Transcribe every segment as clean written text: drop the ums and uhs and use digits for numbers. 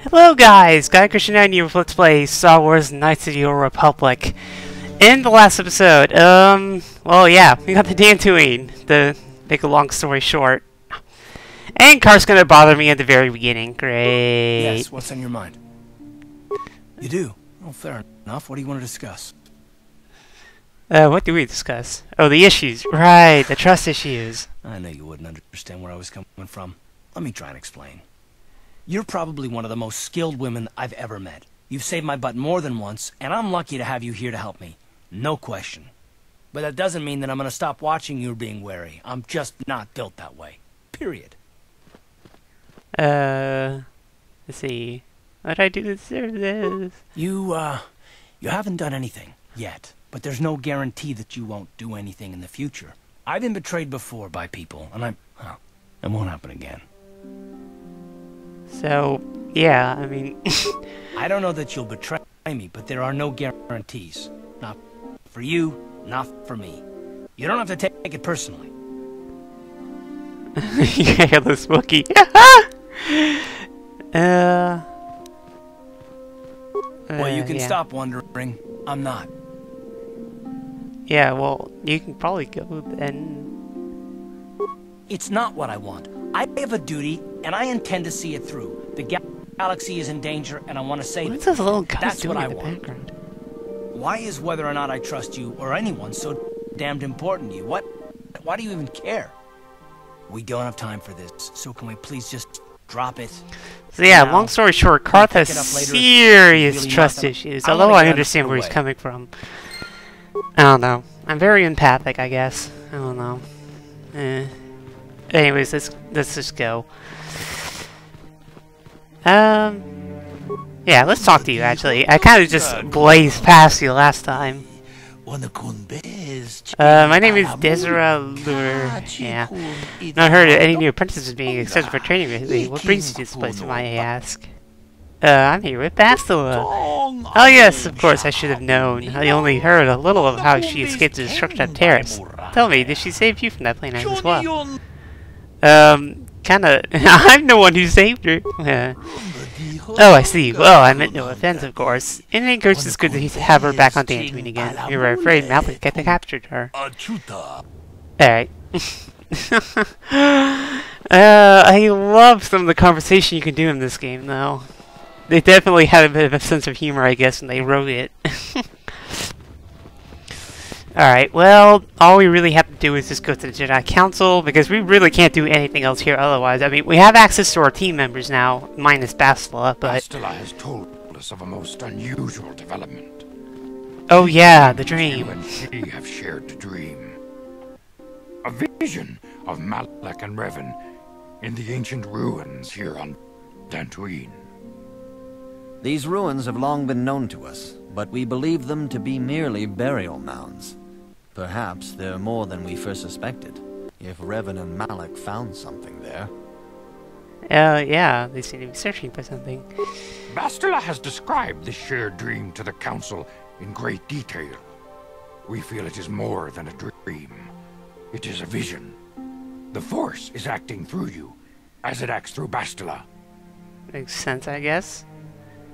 Hello guys, Guy Christian and you with Let's Play Star Wars Knights of the Old Republic. In the last episode, well yeah, we got the Dantooine, to make a long story short. And Car's gonna bother me at the very beginning, great. Yes, what's on your mind? You do? Well, fair enough. What do you want to discuss? What do we discuss? Oh, the issues, right, the trust issues. I know you wouldn't understand where I was coming from. Let me try and explain. You're probably one of the most skilled women I've ever met. You've saved my butt more than once, and I'm lucky to have you here to help me. No question. But that doesn't mean that I'm going to stop watching you being wary. I'm just not built that way. Period. Let's see. What did I do to deserve this? You haven't done anything yet, but there's no guarantee that you won't do anything in the future. I've been betrayed before by people, and it won't happen again. So, yeah, I mean... I don't know that you'll betray me, but there are no guarantees. Not for you, not for me. You don't have to take it personally. Yeah, the Wookie. Well, you can yeah. stop wondering. I'm not. Yeah, well, you can probably go then. It's not what I want. I have a duty, and I intend to see it through. The galaxy is in danger, and I want to save it. What's this little guy That's doing what I in the want. background? Why is whether or not I trust you or anyone so damned important to you? Why do you even care? We don't have time for this, so can we please just drop it? So yeah, now? long story short, Karth has pick it up later. serious Really trust nothing. issues, I although wanna I get understand out where of he's the way. coming from. I don't know. I'm very empathic, I guess. I don't know. Anyways, let's just go. Yeah, let's talk to you, actually. I kind of just blazed past you last time. My name is Desira Lure. Yeah. Not heard of any new apprentices being accepted for training recently. What brings you to this place, might I ask? I'm here with Bastila. Oh yes, of course, I should have known. I only heard a little of how she escaped the destruction of Terrace. Tell me, did she save you from that plane as well? Kinda. I'm the one who saved her. Oh, I see. Well, I meant no offense, of course. In any case, it's good to have her back on Dantooine again. We were afraid Malik had captured her. Alright. I love some of the conversation you can do in this game, though. They definitely had a bit of a sense of humor, I guess, when they wrote it. Alright, well, all we really have to do is just go to the Jedi Council, because we really can't do anything else here otherwise. I mean, we have access to our team members now, minus Bastila, but... Bastila has told us of a most unusual development. Oh yeah, the dream. You and she have shared the dream. A vision of Malak and Revan in the ancient ruins here on Dantooine. These ruins have long been known to us, but we believe them to be merely burial mounds. Perhaps they're more than we first suspected, if Revan and Malak found something there. Yeah, they seem to be searching for something. Bastila has described the shared dream to the Council in great detail. We feel it is more than a dream. It is a vision. The Force is acting through you, as it acts through Bastila. Makes sense, I guess.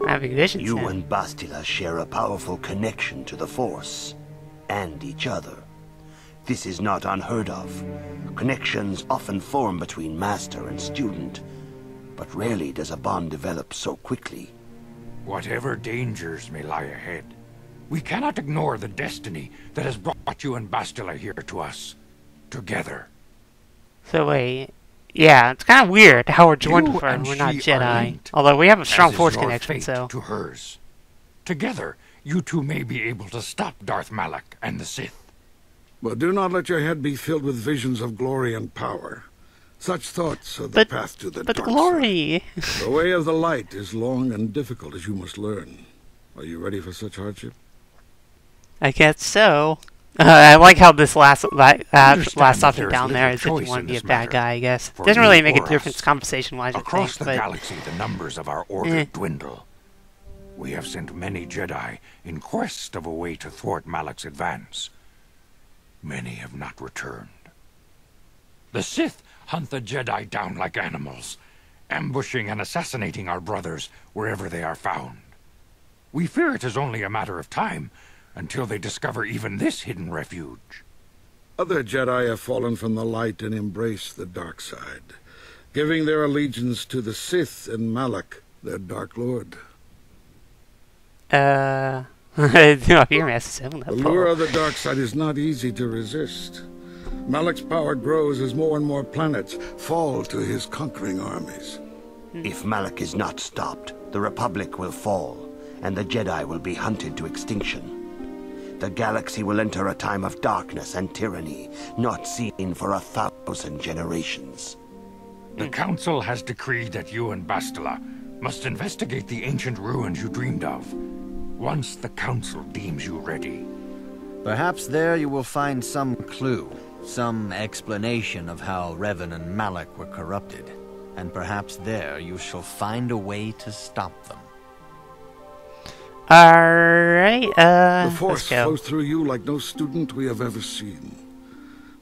I'm having visions You now. and Bastila share a powerful connection to the Force, and each other. This is not unheard of. Connections often form between master and student, but rarely does a bond develop so quickly. Whatever dangers may lie ahead, we cannot ignore the destiny that has brought you and Bastila here to us, together. So wait, yeah, it's kind of weird how we're joined You with her and and we're not she are Jedi. linked, Although we have a strong as is Force your connection, fate so... to hers. Together, you two may be able to stop Darth Malak and the Sith. But do not let your head be filled with visions of glory and power. Such thoughts are the path to the But the dark glory! side. The way of the light is long and difficult, as you must learn. Are you ready for such hardship? I guess so. I like how this last Understand that option there is down there little is if you choice want in to be a this bad matter, guy, I guess. for Doesn't you really make a or difference us. conversation-wise, I Across think, the but... galaxy, the numbers of our order dwindle. We have sent many Jedi in quest of a way to thwart Malak's advance. Many have not returned. The Sith hunt the Jedi down like animals, ambushing and assassinating our brothers wherever they are found. We fear it is only a matter of time until they discover even this hidden refuge. Other Jedi have fallen from the light and embraced the dark side, giving their allegiance to the Sith and Malak, their Dark Lord. No, your master's own The lure of the dark side is not easy to resist. Malak's power grows as more and more planets fall to his conquering armies. If Malak is not stopped, the Republic will fall, and the Jedi will be hunted to extinction. The galaxy will enter a time of darkness and tyranny, not seen for 1,000 generations. The Council has decreed that you and Bastila must investigate the ancient ruins you dreamed of, once the Council deems you ready. Perhaps there you will find some clue, some explanation of how Revan and Malak were corrupted, and perhaps there you shall find a way to stop them. Alright, The let's Force go. flows through you like no student we have ever seen.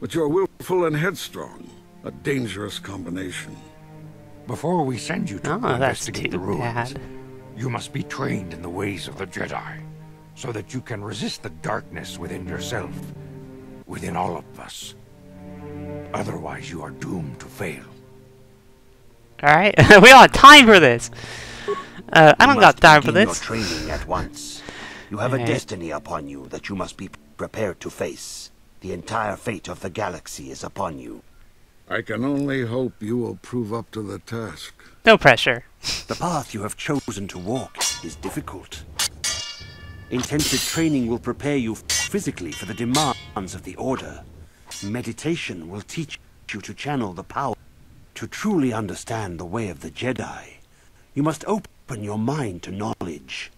But you're willful and headstrong, a dangerous combination. Before we send you to That's investigate too the ruins, bad. you must be trained in the ways of the Jedi, so that you can resist the darkness within yourself, within all of us. Otherwise, you are doomed to fail. Alright, we don't have time for this! I don't got time for begin this. your training at once. You have a Alright. destiny upon you that you must be prepared to face. The entire fate of the galaxy is upon you. I can only hope you will prove up to the task. No pressure. The path you have chosen to walk is difficult. Intensive training will prepare you physically for the demands of the Order. Meditation will teach you to channel the power. To truly understand the way of the Jedi, you must open your mind to knowledge.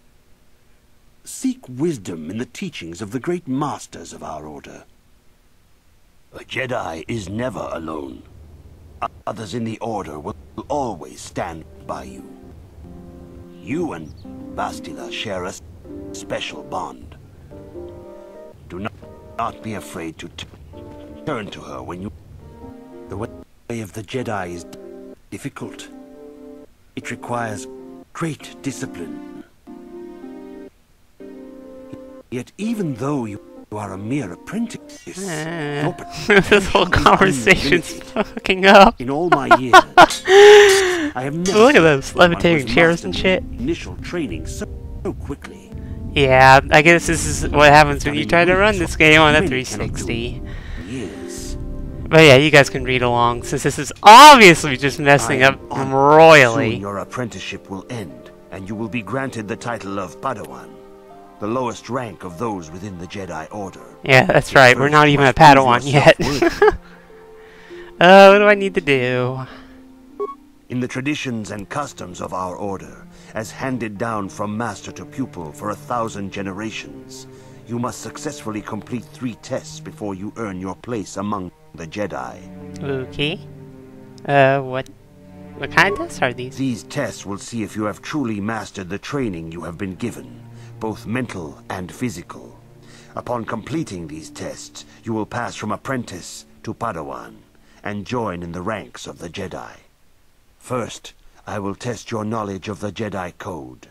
Seek wisdom in the teachings of the great masters of our Order. A Jedi is never alone. Others in the Order will always stand by you. You and Bastila share a special bond. Do not be afraid to turn to her when you... The way of the Jedi is difficult. It requires great discipline. Yet even though you are a mere apprentice, your This whole potential is conversation's unlimited. fucking up. In all my years, I have never Look at seen those anyone levitating who has chairs and mastered shit. Initial training so quickly. Yeah, I guess this is what happens when you try to run this game on a Many cannot do 360. Yes. But yeah, you guys can read along, since this is obviously just messing I up am honored. royally. Soon your apprenticeship will end, and you will be granted the title of Padawan, the lowest rank of those within the Jedi Order. Yeah, that's right, we're First, not you even a must prove Padawan yet. yourself worthy. What do I need to do? In the traditions and customs of our Order, as handed down from master to pupil for 1,000 generations, you must successfully complete 3 tests before you earn your place among the Jedi. Okay. What kind of tests are these? These tests will see if you have truly mastered the training you have been given, both mental and physical. Upon completing these tests, you will pass from apprentice to Padawan, and join in the ranks of the Jedi. First, I will test your knowledge of the Jedi Code.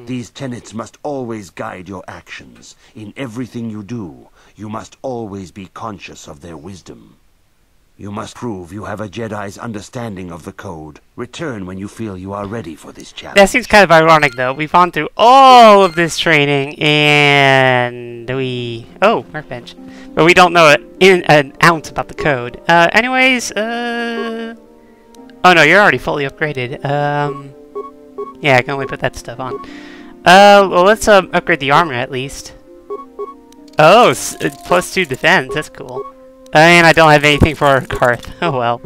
These tenets must always guide your actions. In everything you do, you must always be conscious of their wisdom. You must prove you have a Jedi's understanding of the Code. Return when you feel you are ready for this challenge. That seems kind of ironic, though. We've gone through all of this training, and we... Oh, workbench. But we don't know an ounce about the code. Anyways, Oh no, you're already fully upgraded. Yeah, I can only put that stuff on. Well, let's upgrade the armor at least. Oh, +2 defense. That's cool. And I don't have anything for Karth. Oh well.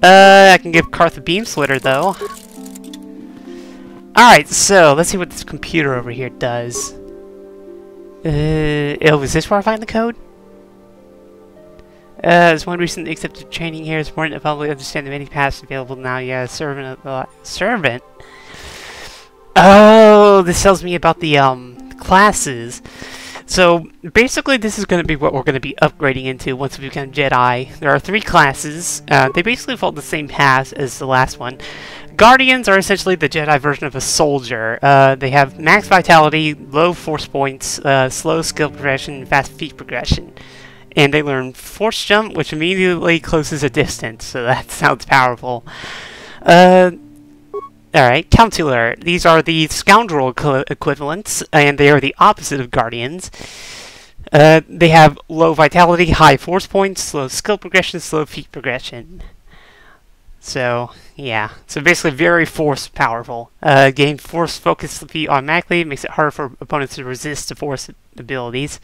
I can give Karth a beam slitter though. Alright, so let's see what this computer over here does. Oh, is this where I find the code? There's one recently accepted training here. It's important to probably understand the many paths available now. Yeah, servant. Servant? Oh, this tells me about the classes. So basically, this is going to be what we're going to be upgrading into once we become Jedi. There are 3 classes. They basically follow the same path as the last one. Guardians are essentially the Jedi version of a soldier. They have max vitality, low force points, slow skill progression, fast feat progression. And they learn Force Jump, which immediately closes a distance, so that sounds powerful. Alright, Counselor. These are the Scoundrel equivalents, and they are the opposite of Guardians. They have low vitality, high force points, slow skill progression, slow feat progression. So, yeah. So basically very force powerful. Gain force focus defeat automatically, makes it harder for opponents to resist the force abilities.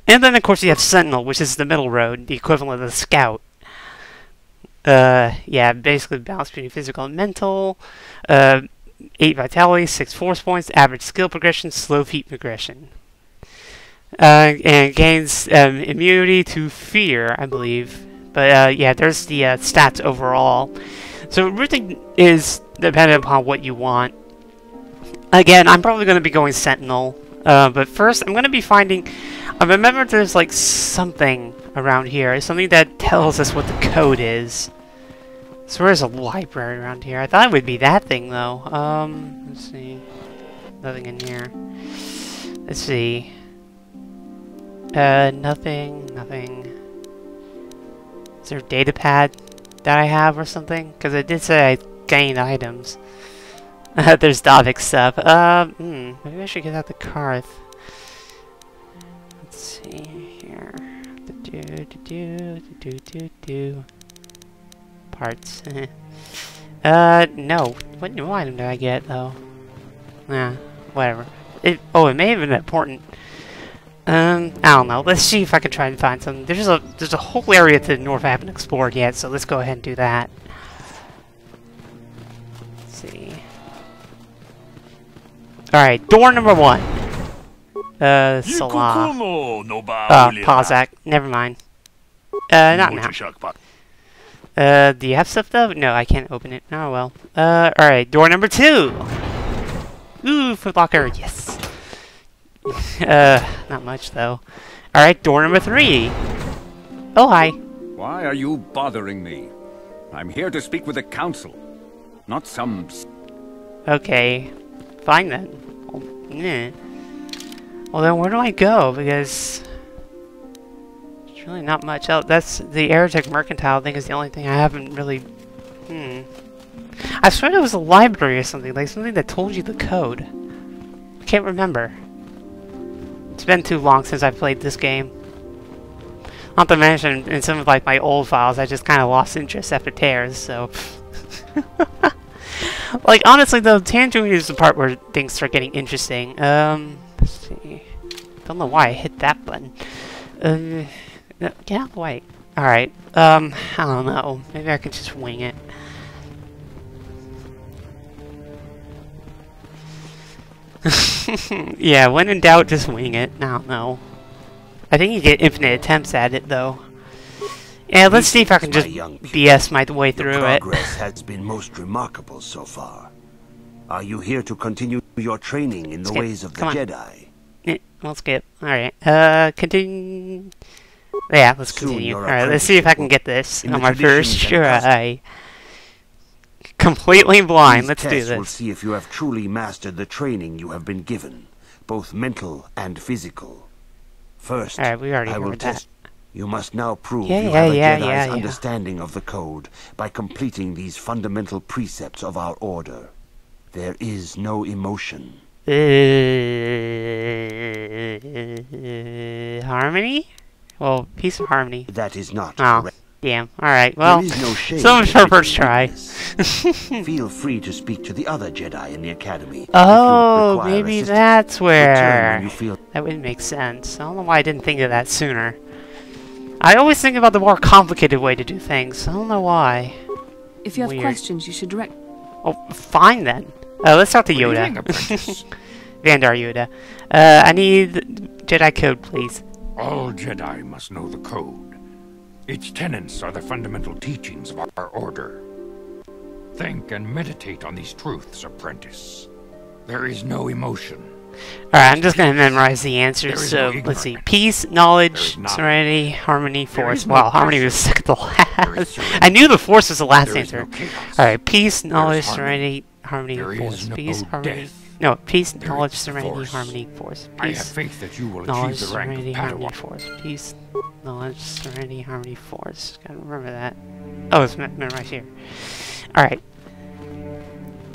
And then of course you have Sentinel, which is the middle road, the equivalent of the Scout. Yeah, basically balance between physical and mental. 8 vitality, 6 force points, average skill progression, slow feat progression. And gains immunity to fear, I believe. But yeah, there's the stats overall. So it really is dependent upon what you want. Again, I'm probably going to be going Sentinel. But first, I'm going to be finding... I remember there's like something around here. Something that tells us what the code is. So there's a library around here. I thought it would be that thing, though. Let's see. Nothing in here. Let's see. Nothing. Is there a data pad that I have or something? Because it did say I gained items. There's Davik stuff. Maybe I should get out the card. Let's see here. Parts. No. What new item did I get, though? Nah, whatever. It may have been important. I don't know. Let's see if I can try and find something. There's a whole area to the north I haven't explored yet, so let's go ahead and do that. Let's see. Alright, door number 1. Salah. Pazak. Never mind. Not now. Do you have stuff though? No, I can't open it. Oh well. Alright, door number 2! Ooh, footlocker, yes! Not much though. Alright, door number 3! Oh, hi. Why are you bothering me? I'm here to speak with the council, not some... Okay, fine then. Well then, where do I go? Because... there's really not much else. That's the Heretic Mercantile thing is the only thing I haven't really... I swear there was a library or something, like something that told you the code. I can't remember. It's been too long since I've played this game. Not to mention, in some of like my old files, I just kind of lost interest after tears, so... Like, honestly though, Tangerine is the part where things start getting interesting. Let's see... don't know why I hit that button. No, get out of the way. Alright, I don't know. Maybe I could just wing it. Yeah, when in doubt, just wing it. I don't know. I think you get infinite attempts at it, though. Yeah, let's see if I can just BS my way through it. Progress has been most remarkable so far. Are you here to continue your training in the ways of the Jedi? We'll skip. Alright, continue... yeah, let's continue. Alright, let's see if I can get this on my first try. Completely blind, let's do this. We'll see if you have truly mastered the training you have been given, both mental and physical. First, I will test. You must now prove you have a Jedi's understanding of the code by completing these fundamental precepts of our order. There is no emotion. Harmony? Well, peace and harmony. That is not correct. Damn. Alright, well, no so much for first try. Feel free to speak to the other Jedi in the Academy. Oh, maybe that's where... that would make sense. I don't know why I didn't think of that sooner. I always think about the more complicated way to do things. I don't know why. If you have questions, you should direct... Oh, fine then. Let's talk to Yoda. Vandar Yoda. I need Jedi code, please. All Jedi must know the code. Its tenets are the fundamental teachings of our order. Think and meditate on these truths, apprentice. There is no emotion. Alright, I'm just gonna memorize the answers. So, no let's see. ignorant. Peace, knowledge, There is serenity, harmony, force. no Wow, harmony passion. was second to There is last. serenity. I knew the force was the last There is answer. no chaos. Alright, peace, knowledge, harmony. serenity, harmony, There force. is no Peace, harmony. death. No, peace, There knowledge, is serenity, force. harmony, force. I have Peace, faith that you will knowledge, achieve the rank serenity, of harmony, Padawan. force. Peace, knowledge, serenity, harmony, force. Gotta remember that. Oh, it's memorized here. Alright.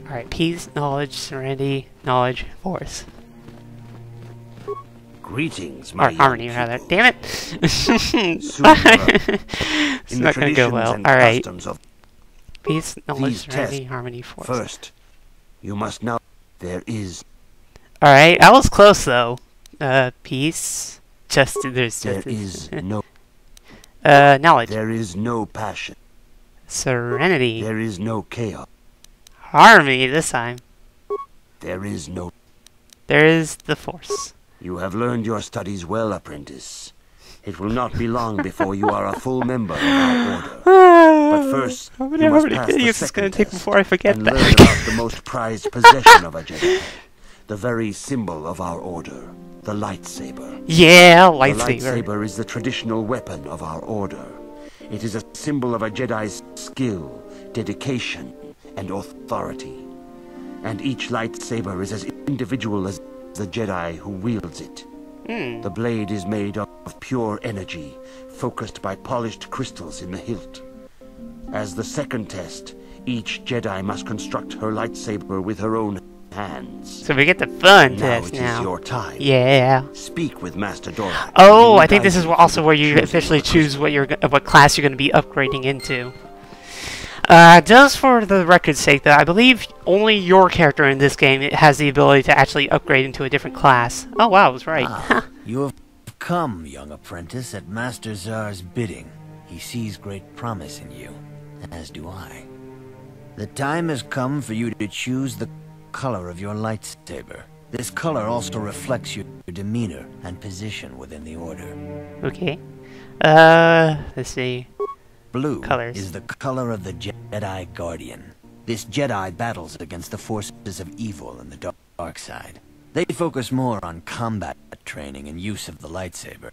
Alright, peace, knowledge, serenity, knowledge, force. Greetings, Or my young harmony, rather. pupils. Damn it! Soon grow. It's In the not gonna go traditions well. and Alright. customs of Peace, knowledge, these serenity, tests. harmony, force. First, you must know there is Alright, I was close though. Peace. There's there is no knowledge. there is no passion. Serenity. There is no chaos. Harmony this time. There is no. There is the force. You have learned your studies well, apprentice. It will not be long before you are a full member of our order. But first, how you must many pass the videos is second gonna take test before I forget and that? learn about the most prized possession of a Jedi, the very symbol of our order, the lightsaber. Yeah, The lightsaber. lightsaber is the traditional weapon of our order. It is a symbol of a Jedi's skill, dedication, and authority. And each lightsaber is as individual as the Jedi who wields it. The blade is made of pure energy, focused by polished crystals in the hilt. As the second test, each Jedi must construct her lightsaber with her own hands. So we get the fun Now test it now. is your time. Yeah. Speak with Master Dora. Oh, He will I think guide this is you also through where the you choosing officially of the choose what class you're going to be upgrading into. Just for the record's sake, though, I believe only your character in this game has the ability to actually upgrade into a different class. Oh wow, I was right. You have come, young apprentice, at Master Zar's bidding. He sees great promise in you, as do I. The time has come for you to choose the color of your lightsaber. This color also reflects your demeanor and position within the order. Okay. Let's see. Blue Colors. is the color of the Jedi Guardian. This Jedi battles against the forces of evil and the dark side. They focus more on combat training and use of the lightsaber.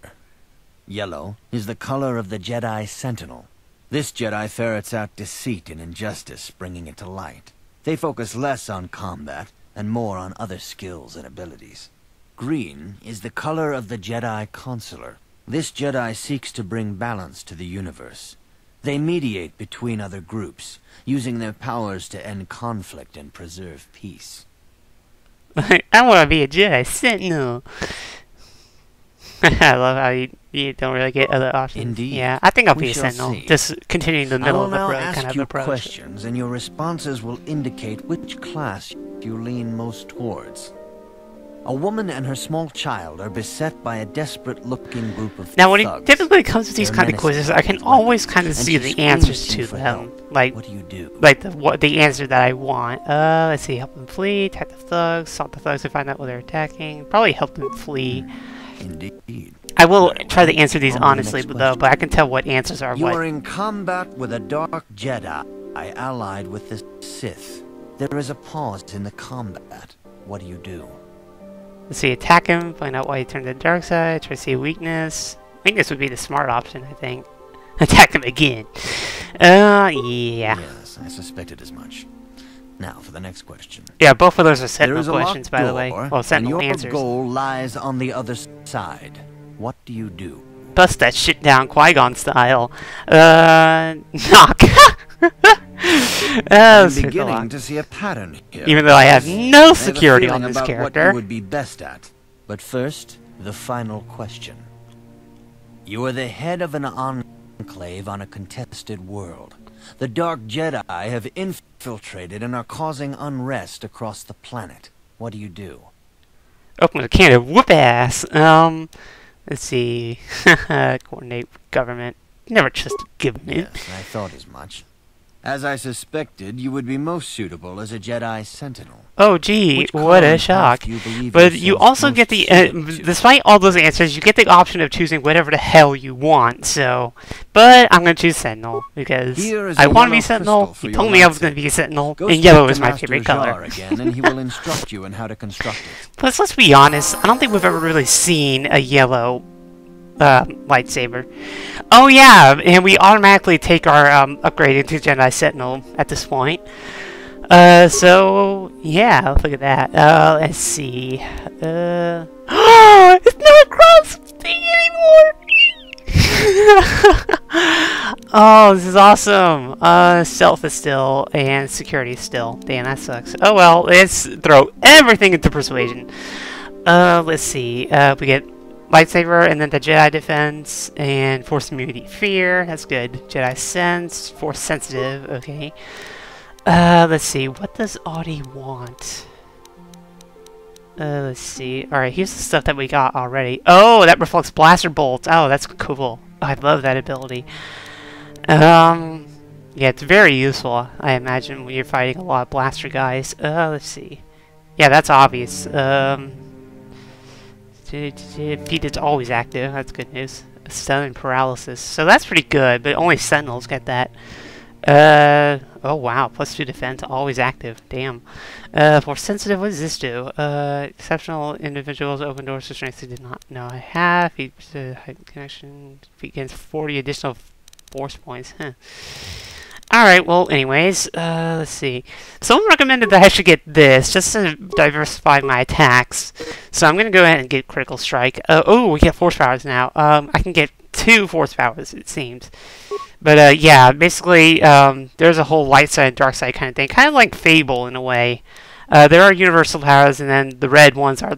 Yellow is the color of the Jedi Sentinel. This Jedi ferrets out deceit and injustice, bringing it to light. They focus less on combat and more on other skills and abilities. Green is the color of the Jedi Consular. This Jedi seeks to bring balance to the universe. They mediate between other groups, using their powers to end conflict and preserve peace. I want to be a Jedi Sentinel. I love how you don't really get other options. Indeed. Yeah, I think I'll be We a shall Sentinel. see. Just continuing the I middle will of the now road ask kind of you approach. questions, and your responses will indicate which class you lean most towards. A woman and her small child are beset by a desperate-looking group of Now, when it thugs. typically comes to these They're kind of menacing quizzes, I can with always weapons, kind of and see she the screams answers to you to for them. help. Like What do you do? the answer that I want. Let's see, help them flee, attack the thugs, assault the thugs to find out what they're attacking. Probably help them flee. Indeed. I will Very try to well. answer these On to the honestly, next though, but I can tell what answers are You what. are in combat with a dark Jedi allied with the Sith. There is a pause in the combat. What do you do? Let's see, attack him, find out why he turned to the dark side, try to see a weakness. Weakness would be the smart option, I think. Attack him again. Yeah. Yes, I suspected as much. Now for the next question. Yeah, both of those are There Sentinel is a questions, locked by the way. door, Well, and Sentinel your answers. goal lies on the other side. What do you do? Bust that shit down, Qui-Gon style. Knock. I'm Let's hit the beginning lock. to see a pattern here. Even though I have no I have a security on feeling this about what character. you would be best at. But first, the final question. You are the head of an enclave on a contested world. The Dark Jedi have infiltrated and are causing unrest across the planet. What do you do? Open a can of whoop ass. Let's see. Coordinate with government. Never trust government. Yes, I thought as much. As I suspected, you would be most suitable as a Jedi Sentinel. Oh, gee, what a shock. But you also get the, despite all those answers, you get the option of choosing whatever the hell you want, so... But I'm going to choose Sentinel, because I want to be Sentinel, he told me I was going to be a Sentinel, and yellow is my favorite color. Again, and he will instruct you in how to construct it. Plus, let's be honest, I don't think we've ever really seen a yellow lightsaber. Oh yeah, and we automatically take our upgrade into Jedi Sentinel at this point. So yeah, look at that. Let's see. It's not cross thing anymore. Oh, this is awesome. Stealth is still and security is still. Damn, that sucks. Oh well, let's throw everything into persuasion. Let's see. We get Lightsaber, and then the Jedi Defense, and Force Immunity Fear, that's good. Jedi Sense, Force Sensitive, okay. Let's see, what does Audie want? Let's see, alright, here's the stuff that we got already. Oh, that reflects Blaster Bolt, oh, that's cool. I love that ability. Yeah, it's very useful, I imagine, when you're fighting a lot of blaster guys. Let's see. Yeah, that's obvious. Feet is always active, that's good news. Stun and paralysis, so that's pretty good, but only Sentinels get that. Oh wow, +2 defense, always active, damn. For sensitive, what does this do? Exceptional individuals, open doors to strength I did not know I have. Feet connection, feet gains 40 additional force points, huh. Alright, well, anyways, let's see. Someone recommended that I should get this, just to diversify my attacks. So I'm going to go ahead and get Critical Strike. Oh, we get Force Powers now. I can get 2 Force Powers, it seems. But, yeah, basically, there's a whole light side and dark side kind of thing. Kind of like Fable, in a way. There are universal powers, and then the red ones are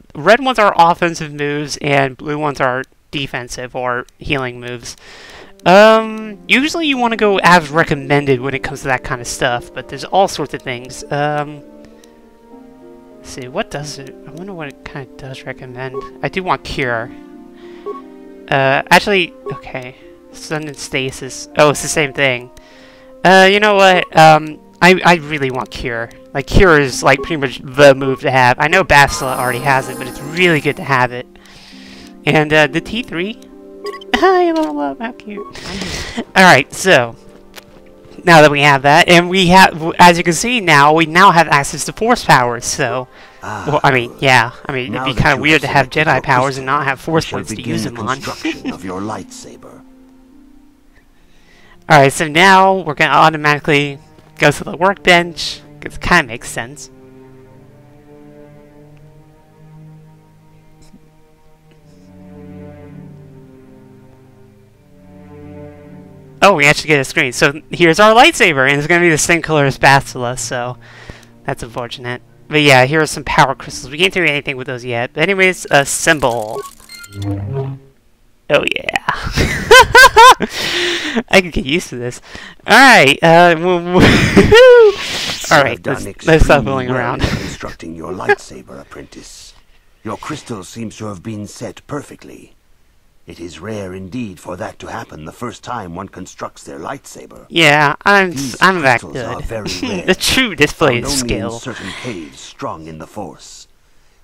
offensive moves, and blue ones are defensive or healing moves. Usually you want to go as recommended when it comes to that kind of stuff, but there's all sorts of things. Let's see, what does it... I wonder what it kind of does recommend. I do want Cure. Actually, okay. Stun and Stasis. Oh, it's the same thing. You know what? I really want Cure. Like, Cure is, like, pretty much the move to have. I know Bastila already has it, but it's really good to have it. And, the T3... I love how cute. Alright, so now that we have that, and we have, as you can see now, we now have access to Force powers, so, well, I mean, yeah, I mean, it'd be kind of weird to have Jedi powers and not have Force points to use them on. Of your lightsaber. Alright, so now we're going to automatically go to the workbench, because it kind of makes sense. Oh, we actually get a screen. So here's our lightsaber, and it's going to be the same color as Bastila, so that's unfortunate. But yeah, here are some power crystals. We can't do anything with those yet. But anyways, a symbol. Oh yeah. I can get used to this. Alright, alright, let's stop fooling around. Constructing your lightsaber, apprentice. Your crystal seems to have been set perfectly. It is rare indeed for that to happen the first time one constructs their lightsaber. Yeah, I'm that good. Are very rare, the true display of skill. In certain caves strong in the Force.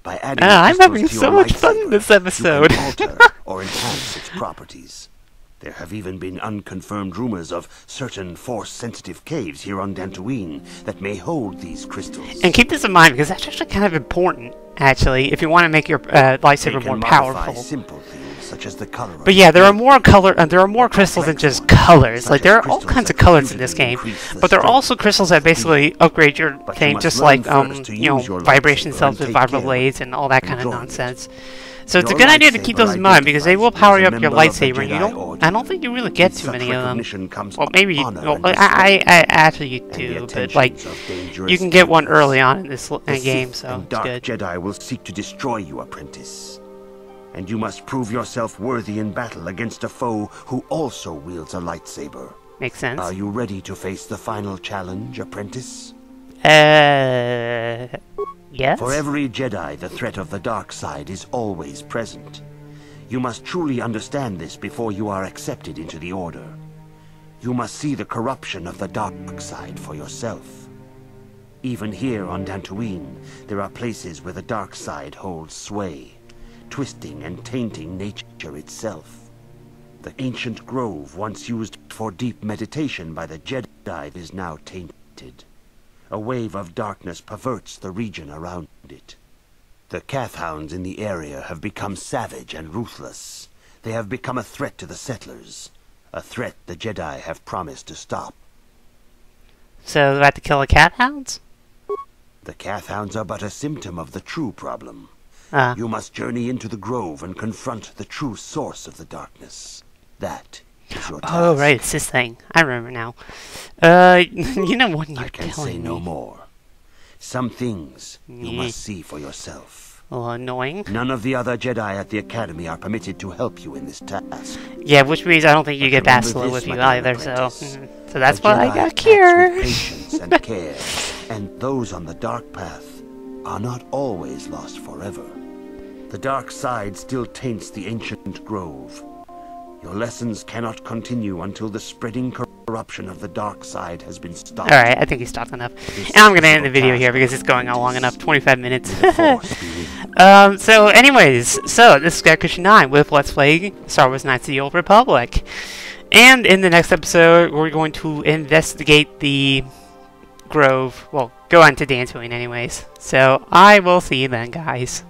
By adding I'm having so much fun in this episode. You can alter or enhance its properties. There have even been unconfirmed rumors of certain Force-sensitive caves here on Dantooine that may hold these crystals. And keep this in mind, because that's actually kind of important, actually, if you want to make your lightsaber more powerful. Simple things such as the color. But yeah, there are more crystals than just colors. Like, there are all kinds of colors in this game, but there are also crystals that basically upgrade your thing, just like you know, vibration cells with vibroblades and all that kind of nonsense. So it's a good idea to keep those in mind, because they will power up your lightsaber, and I don't think you really get too many of them. Well, maybe I actually do, but like, you can get one early on in this game, so it's good. Jedi will seek to destroy you, apprentice. And you must prove yourself worthy in battle against a foe who also wields a lightsaber. Makes sense. Are you ready to face the final challenge, apprentice? Yes? For every Jedi, the threat of the dark side is always present. You must truly understand this before you are accepted into the Order. You must see the corruption of the dark side for yourself. Even here on Dantooine, there are places where the dark side holds sway, twisting and tainting nature itself. The ancient grove once used for deep meditation by the Jedi is now tainted. A wave of darkness perverts the region around it. The Kathhounds in the area have become savage and ruthless. They have become a threat to the settlers. A threat the Jedi have promised to stop. So we have to kill the Kathhounds? The Kathhounds are but a symptom of the true problem. Ah. You must journey into the grove and confront the true source of the darkness. That is your task. Oh, right, it's this thing. I remember now. You know what you're I can telling say me. no more. Some things you must see for yourself. A little annoying. None of the other Jedi at the Academy are permitted to help you in this task. Yeah, which means I don't think you get Remember Bastila this, with you my either, young so... apprentice. So that's The why I Jedi got acts here. with patience and care, and those on the dark path are not always lost forever. The dark side still taints the ancient grove. Your lessons cannot continue until the spreading corruption of the dark side has been stopped. Alright, I think he's talked enough. And I'm gonna end the video here because it's going on long enough, 25 minutes. So anyways, so this is Cushion 9 with Let's Play Star Wars Knights of the Old Republic. And in the next episode, we're going to investigate the grove. Well, go on to Dantooine anyways. So I will see you then, guys.